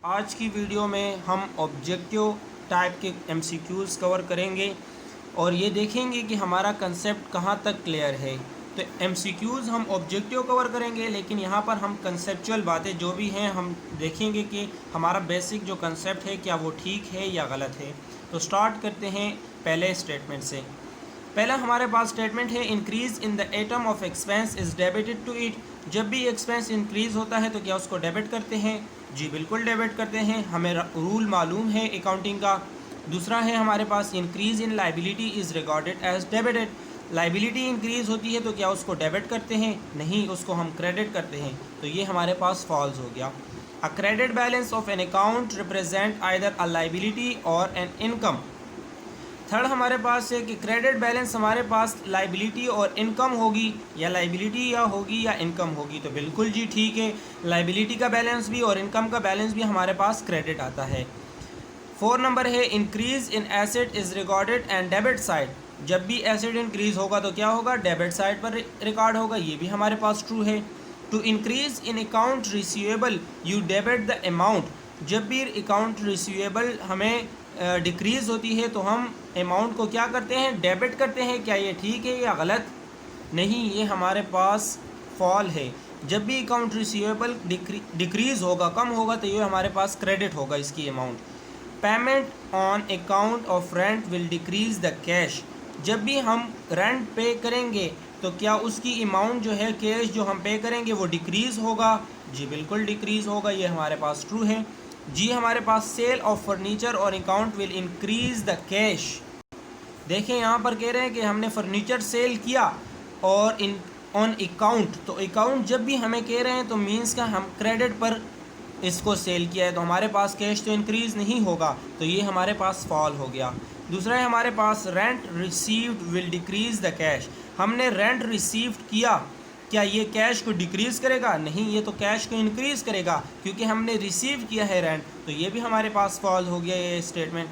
आज की वीडियो में हम ऑब्जेक्टिव टाइप के एमसीक्यूज़ कवर करेंगे और ये देखेंगे कि हमारा कंसेप्ट कहाँ तक क्लियर है। तो एमसीक्यूज़ हम ऑब्जेक्टिव कवर करेंगे, लेकिन यहाँ पर हम कंसेप्चुअल बातें जो भी हैं हम देखेंगे कि हमारा बेसिक जो कंसेप्ट है क्या वो ठीक है या गलत है। तो स्टार्ट करते हैं पहले स्टेटमेंट से। पहला हमारे पास स्टेटमेंट है increase in the item of expense is debited to it. जब भी एक्सपेंस इंक्रीज़ होता है तो क्या उसको डेबिट करते हैं? जी बिल्कुल डेबिट करते हैं, हमें रूल मालूम है अकाउंटिंग का। दूसरा है हमारे पास increase in liability is recorded as debited. Liability increase होती है तो क्या उसको डेबिट करते हैं? नहीं, उसको हम क्रेडिट करते हैं। तो ये हमारे पास फॉल्स हो गया। A credit balance of an account represent either a liability और एन इनकम। थर्ड हमारे पास है कि क्रेडिट बैलेंस हमारे पास लाइबिलिटी और इनकम होगी, या लाइबिलिटी या होगी या इनकम होगी। तो बिल्कुल जी ठीक है, लाइबिलिटी का बैलेंस भी और इनकम का बैलेंस भी हमारे पास क्रेडिट आता है। 4 नंबर है increase in asset is recorded and debit side. जब भी एसेट इंक्रीज होगा तो क्या होगा? डेबिट साइड पर रिकॉर्ड होगा, ये भी हमारे पास ट्रू है। To increase in account receivable you debit the amount. जब भी अकाउंट रिसीवेबल हमें डिक्रीज़ होती है तो हम अमाउंट को क्या करते हैं? डेबिट करते हैं। क्या ये ठीक है या गलत? नहीं, ये हमारे पास फॉल है। जब भी अकाउंट रिसीवेबल डिक्रीज़ होगा, कम होगा, तो ये हमारे पास क्रेडिट होगा इसकी amount. Payment on account of rent will decrease the cash. जब भी हम रेंट पे करेंगे तो क्या उसकी अमाउंट जो है, कैश जो हम पे करेंगे, वो डिक्रीज़ होगा? जी बिल्कुल डिक्रीज़ होगा, ये हमारे पास ट्रू है। जी हमारे पास सेल ऑफ फर्नीचर और account will increase the cash. देखें यहाँ पर कह रहे हैं कि हमने फर्नीचर सेल किया और इन ऑन अकाउंट, तो अकाउंट जब भी हमें कह रहे हैं तो मीन्स का हम क्रेडिट पर इसको सेल किया है, तो हमारे पास कैश तो इंक्रीज़ नहीं होगा, तो ये हमारे पास फॉल हो गया। दूसरा है हमारे पास rent received will decrease the cash. हमने रेंट रिसीव्ड किया, क्या ये कैश को डिक्रीज़ करेगा? नहीं, ये तो कैश को इंक्रीज़ करेगा क्योंकि हमने रिसीव किया है रेंट, तो ये भी हमारे पास फॉल हो गया ये स्टेटमेंट।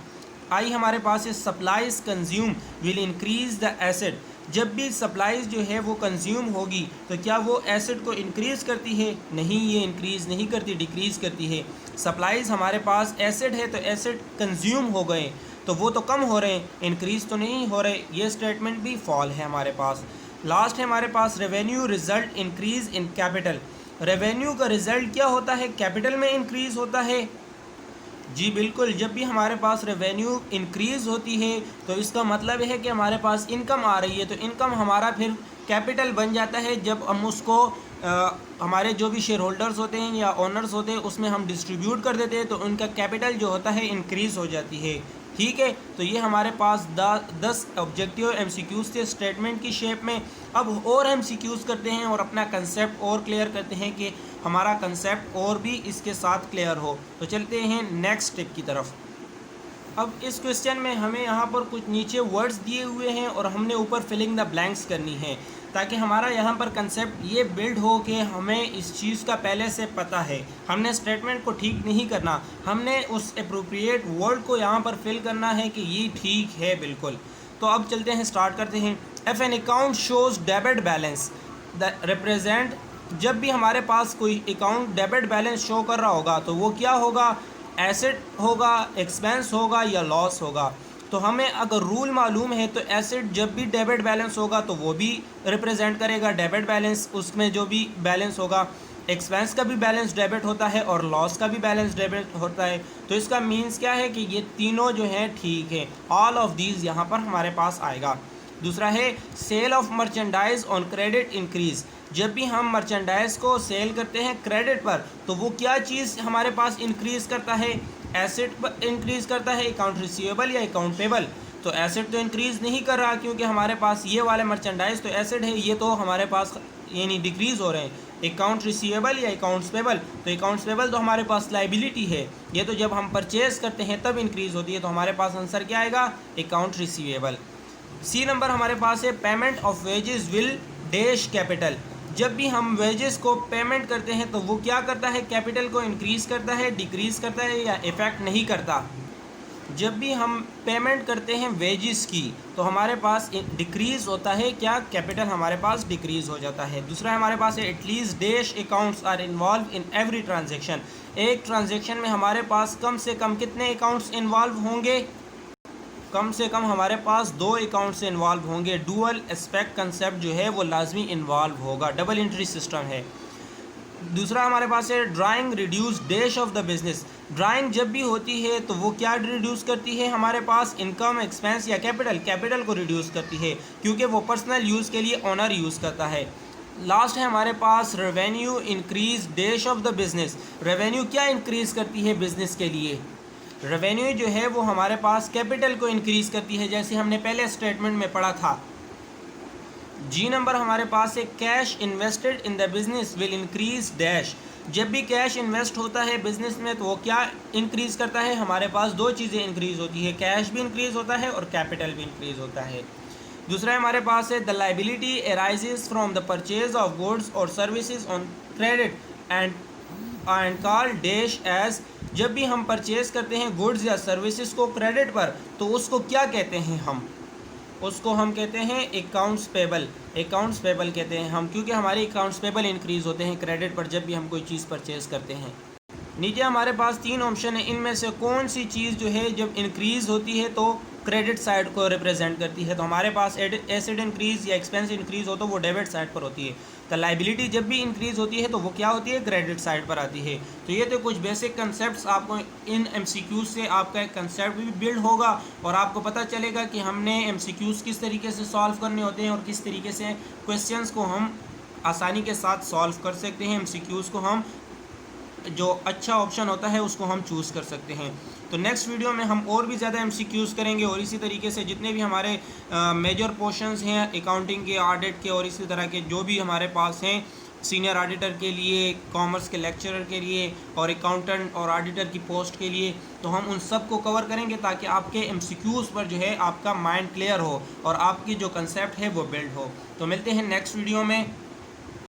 आई हमारे पास है supplies consume will increase the asset. जब भी सप्लाईज जो है वो कंज्यूम होगी तो क्या वो एसेट को इंक्रीज़ करती है? नहीं, ये इंक्रीज़ नहीं करती, डिक्रीज़ करती है। सप्लाईज हमारे पास एसेट है तो एसेट कंज्यूम हो गए तो वो तो कम हो रहे हैं, इंक्रीज़ तो नहीं हो रहे। ये स्टेटमेंट भी फॉल है हमारे पास। लास्ट है हमारे पास revenue result increase in capital. Revenue का रिज़ल्ट क्या होता है? कैपिटल में इंक्रीज़ होता है। जी बिल्कुल, जब भी हमारे पास रेवेन्यू इंक्रीज़ होती है तो इसका मतलब है कि हमारे पास इनकम आ रही है, तो इनकम हमारा फिर कैपिटल बन जाता है। जब हम उसको हमारे जो भी शेयर होल्डर्स होते हैं या ओनर्स होते हैं उसमें हम डिस्ट्रीब्यूट कर देते हैं तो उनका कैपिटल जो होता है इंक्रीज़ हो जाती है। ठीक है, तो ये हमारे पास 10 ऑब्जेक्टिव एमसीक्यूज़ थे स्टेटमेंट की शेप में। अब और एमसीक्यूज़ करते हैं और अपना कंसेप्ट और क्लियर करते हैं कि हमारा कंसेप्ट और भी इसके साथ क्लियर हो। तो चलते हैं नेक्स्ट स्टेप की तरफ। अब इस क्वेश्चन में हमें यहाँ पर कुछ नीचे वर्ड्स दिए हुए हैं और हमने ऊपर फिलिंग द ब्लैंक्स करनी है, ताकि हमारा यहाँ पर कंसेप्ट ये बिल्ड हो कि हमें इस चीज़ का पहले से पता है। हमने स्टेटमेंट को ठीक नहीं करना, हमने उस अप्रोप्रिएट वर्ड को यहाँ पर फिल करना है कि ये ठीक है बिल्कुल। तो अब चलते हैं, स्टार्ट करते हैं। If an account shows debit balance the represent. जब भी हमारे पास कोई अकाउंट डेबिट बैलेंस शो कर रहा होगा तो वो क्या होगा? एसेट होगा, एक्सपेंस होगा या लॉस होगा। तो हमें अगर रूल मालूम है तो एसेट जब भी डेबिट बैलेंस होगा तो वो भी रिप्रेजेंट करेगा डेबिट बैलेंस, उसमें जो भी बैलेंस होगा। एक्सपेंस का भी बैलेंस डेबिट होता है और लॉस का भी बैलेंस डेबिट होता है। तो इसका मीन्स क्या है कि ये तीनों जो हैं ठीक है, ऑल ऑफ दीज यहाँ पर हमारे पास आएगा। दूसरा है sale of merchandise on credit increase. जब भी हम मर्चेंडाइज को सेल करते हैं क्रेडिट पर तो वो क्या चीज़ हमारे पास इंक्रीज़ करता है? एसेट पर इंक्रीज़ करता है, अकाउंट रिसीवेबल या अकाउंट पेबल। तो एसेट तो इंक्रीज़ नहीं कर रहा क्योंकि हमारे पास ये वाले मर्चेंडाइज तो एसेट है, ये तो हमारे पास यानी डिक्रीज़ हो रहे हैं। अकाउंट रिसीवेबल या अकाउंट्स पेबल, तो अकाउंट्स पेबल तो हमारे पास लाइबिलिटी है, ये तो जब हम परचेज़ करते हैं तब इंक्रीज़ होती है। तो हमारे पास आंसर क्या आएगा? Account receivable. सी नंबर हमारे पास है payment of wages will dash capital. जब भी हम वेजेस को पेमेंट करते हैं तो वो क्या करता है? कैपिटल को इंक्रीज़ करता है, डिक्रीज़ करता है या इफ़ेक्ट नहीं करता। जब भी हम पेमेंट करते हैं वेजेस की तो हमारे पास डिक्रीज़ होता है, क्या? कैपिटल हमारे पास डिक्रीज़ हो जाता है। दूसरा हमारे पास है at least dash accounts are involve in every transaction. एक ट्रांजैक्शन में हमारे पास कम से कम कितने अकाउंट्स इन्वॉल्व होंगे? कम से कम हमारे पास 2 अकाउंट्स इन्वॉल्व होंगे। डुअल एस्पेक्ट कंसेप्ट जो है वो लाजमी इन्वॉल्व होगा, डबल एंट्री सिस्टम है। दूसरा हमारे पास है drawing reduce dash of the business. Drawing जब भी होती है तो वो क्या रिड्यूस करती है? हमारे पास इनकम, एक्सपेंस या कैपिटल को रिड्यूस करती है, क्योंकि वो पर्सनल यूज़ के लिए ओनर यूज़ करता है। लास्ट है हमारे पास revenue increase dash of the business. Revenue क्या इंक्रीज़ करती है बिजनेस के लिए? रेवेन्यू जो है वो हमारे पास कैपिटल को इंक्रीज़ करती है, जैसे हमने पहले स्टेटमेंट में पढ़ा था। जी नंबर हमारे पास है cash invested in the business will increase dash. जब भी कैश इन्वेस्ट होता है बिजनेस में तो वो क्या इंक्रीज़ करता है? हमारे पास 2 चीज़ें इंक्रीज़ होती है, कैश भी इंक्रीज़ होता है और कैपिटल भी इंक्रीज़ होता है। दूसरा हमारे पास है the liability arises from the purchase of goods और services on credit and called dash as. जब भी हम परचेज करते हैं गुड्स या सर्विसेज को क्रेडिट पर तो उसको क्या कहते हैं? उसको हम कहते हैं अकाउंट्स पेबल। अकाउंट्स पेबल कहते हैं हम, क्योंकि हमारे अकाउंट्स पेबल इंक्रीज़ होते हैं क्रेडिट पर जब भी हम कोई चीज़ परचेज़ करते हैं। नीचे हमारे पास 3 ऑप्शन है, इनमें से कौन सी चीज़ जो है जब इंक्रीज़ होती है तो क्रेडिट साइड को रिप्रेजेंट करती है? तो हमारे पास एसेट इंक्रीज़ या एक्सपेंस इंक्रीज़ हो तो वो डेबिट साइड पर होती है। तो लाइबिलिटी जब भी इंक्रीज़ होती है तो वो क्या होती है? क्रेडिट साइड पर आती है। तो ये तो कुछ बेसिक कंसेप्ट्स, आपको इन MCQs से आपका एक कंसेप्ट भी बिल्ड होगा और आपको पता चलेगा कि हमने MCQs किस तरीके से सॉल्व करने होते हैं और किस तरीके से क्वेश्चंस को हम आसानी के साथ सॉल्व कर सकते हैं। MCQs को हम जो अच्छा ऑप्शन होता है उसको हम चूज़ कर सकते हैं। तो नेक्स्ट वीडियो में हम और भी ज़्यादा MCQs करेंगे और इसी तरीके से जितने भी हमारे मेजर पोर्शंस हैं अकाउंटिंग के, ऑडिट के और इसी तरह के जो भी हमारे पास हैं सीनियर ऑडिटर के लिए, कॉमर्स के लेक्चरर के लिए और अकाउंटेंट और ऑडिटर की पोस्ट के लिए, तो हम उन सब को कवर करेंगे ताकि आपके MCQs पर जो है आपका माइंड क्लियर हो और आपकी जो कंसेप्ट है वो बिल्ड हो। तो मिलते हैं नेक्स्ट वीडियो में।